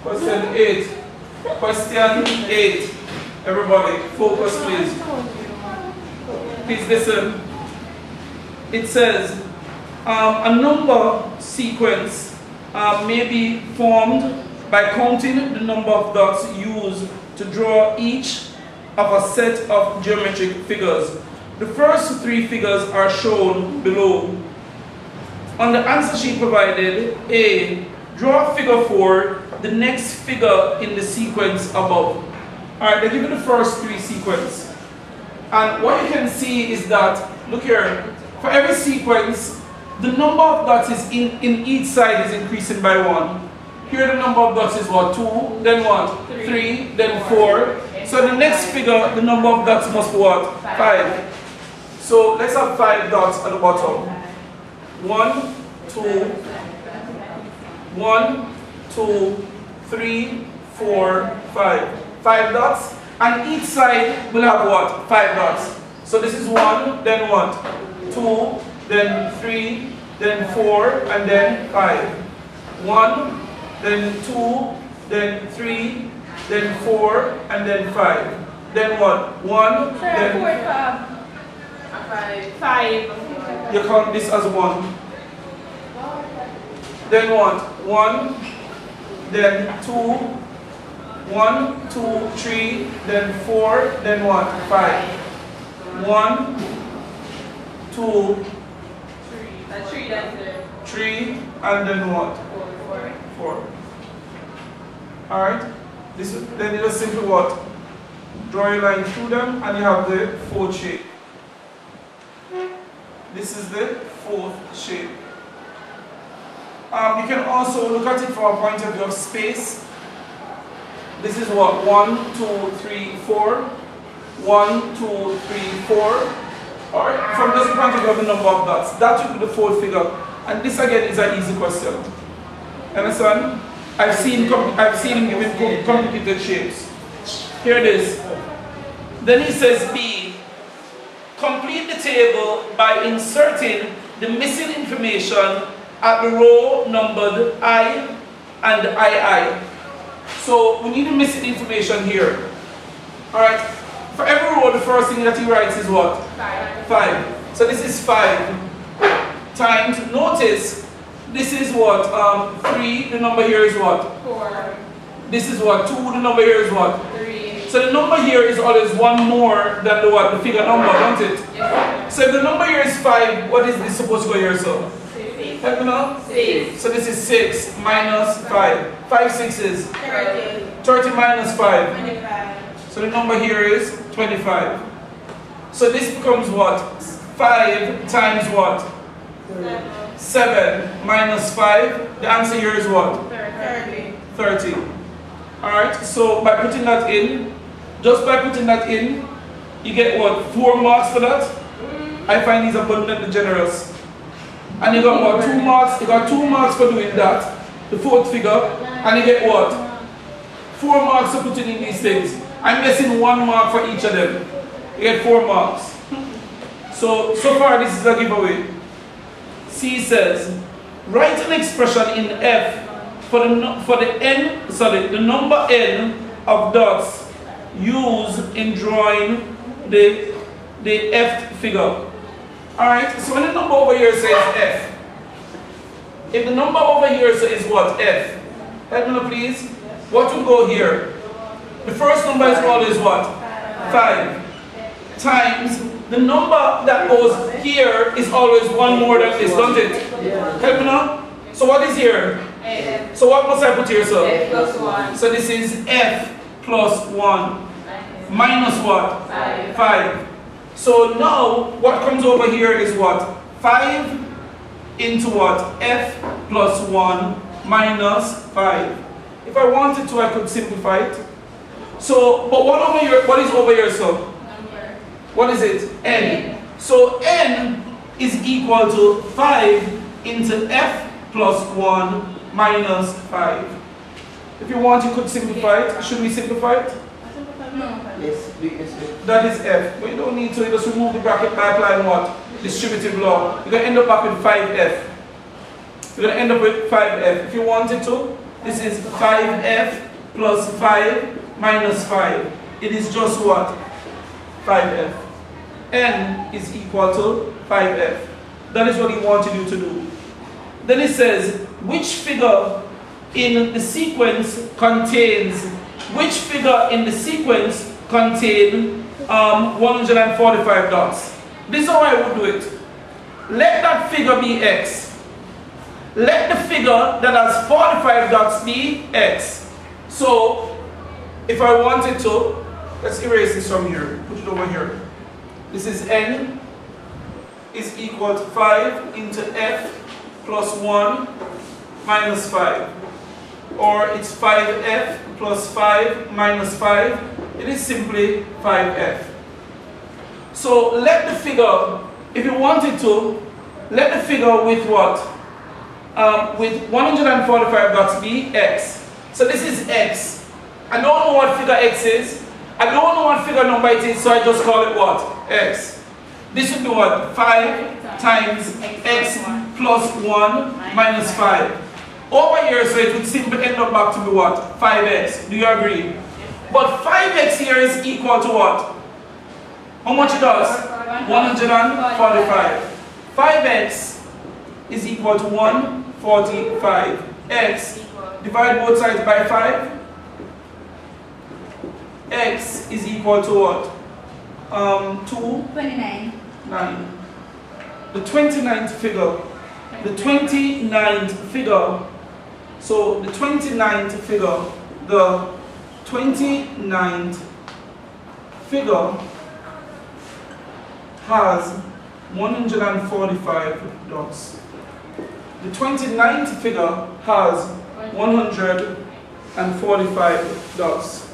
Question 8. Question 8. Everybody, focus please. Please listen. It says a number sequence may be formed by counting the number of dots used to draw each of a set of geometric figures. The first 3 figures are shown below. On the answer sheet provided, A. Draw figure 4, the next figure in the sequence above. Alright, they give you the first 3 sequence. And what you can see is that, look here, for every sequence, the number of dots is in each side is increasing by 1. Here the number of dots is what? 2, then what? 3, then 4. So the next figure, the number of dots must be what? 5. So let's have 5 dots at the bottom. 1, 2, 1, 2, 3, 4, 5. 5 dots, and each side will have what? 5 dots. So this is 1, then what? 2, then 3, then 4, and then 5. 1, then 2, then 3, then 4, and then 5. Then what? 1, then 5. You count this as 1. Then what? 1, then 2, 1, 2, 3, then 4, then what? 5. 1, 2, 3, and then what? 4. Alright? Then you just simply what? Draw a line through them and you have the 4th shape. This is the 4th shape. You can also look at it from a point of view of space. This is what? 1, 2, 3, 4. 1, 2, 3, 4. Alright? From this point of view of the number of dots. That should be the 4th figure. And this again is an easy question. Understand? I've seen him giving complicated shapes. Here it is. Then he says B. Complete the table by inserting the missing information at the row numbered I and II. So we need the missing information here. Alright. For every row, the first thing that he writes is what? 5. So this is 5 times, notice, this is what? 3, the number here is what? 4. This is what? 2, the number here is what? 3. So the number here is always 1 more than the what? The figure number, don't it? Yes. So if the number here is 5, what is this supposed to go here, so? 6. Help me now? 6. So this is 6 minus 5. 5 6s? 30. 30 minus 5? 25. So the number here is 25. So this becomes what? 5 times what? 7 minus 5. The answer here is what? 30. Alright, so by putting that in, just by putting that in, you get what? 4 marks for that? I find these abundantly generous. And you got what? 2 marks. You got 2 marks for doing that, the 4th figure, and you get what? 4 marks for putting in these things. I'm guessing 1 mark for each of them. You get 4 marks. So far this is a giveaway. C says, write an expression in F for the number n of dots used in drawing the F figure. Alright, so when the number over here says F, if the number over here says what? F, help me please. What will go here? The first number is always what? 5 times the number that goes here is always 1 more than this, don't it? Help me now. So what is here? F. So what must I put here, sir? F plus 1. So this is F plus 1 minus what? 5. So now what comes over here is what? 5 into what? F plus 1 minus 5. If I wanted to, I could simplify it. So, but what is over here, sir? What is it? N. So n is equal to 5 into F plus 1 minus 5. If you want, you could simplify it. Should we simplify it? No. Yes, that is F. But you don't need to. You just remove the bracket by applying what? Distributive law. You're going to end up back with 5F. You're going to end up with 5F. If you wanted to, This is 5f plus 5 minus 5. It is just what? 5f. N is equal to 5f. That is what he wanted you to do. Then it says, which figure in the sequence contains 145 dots? This is how I would do it. Let that figure be x. Let the figure that has 45 dots be x. So, if I wanted to, let's erase this from here, put it over here. This is n is equal to 5 into f plus 1 minus 5. Or it's 5f plus 5 minus 5. It is simply 5f. So let the figure, if you wanted to, let the figure with what? With 145 dots be x. So this is x. I don't know what figure x is. I don't know what figure number it is, so I just call it what? X. This would be what? 5 times x plus 1 minus 5. Over here, so it would simply end up back to be what? 5x. Do you agree? But 5x here is equal to what? How much it does? 145. 5x is equal to 145. X, divide both sides by 5. X is equal to what? 29. 9. The 29th figure. The 29th figure. So the 29th figure. The 29th figure has 145 dots. The 29th figure has 145 dots.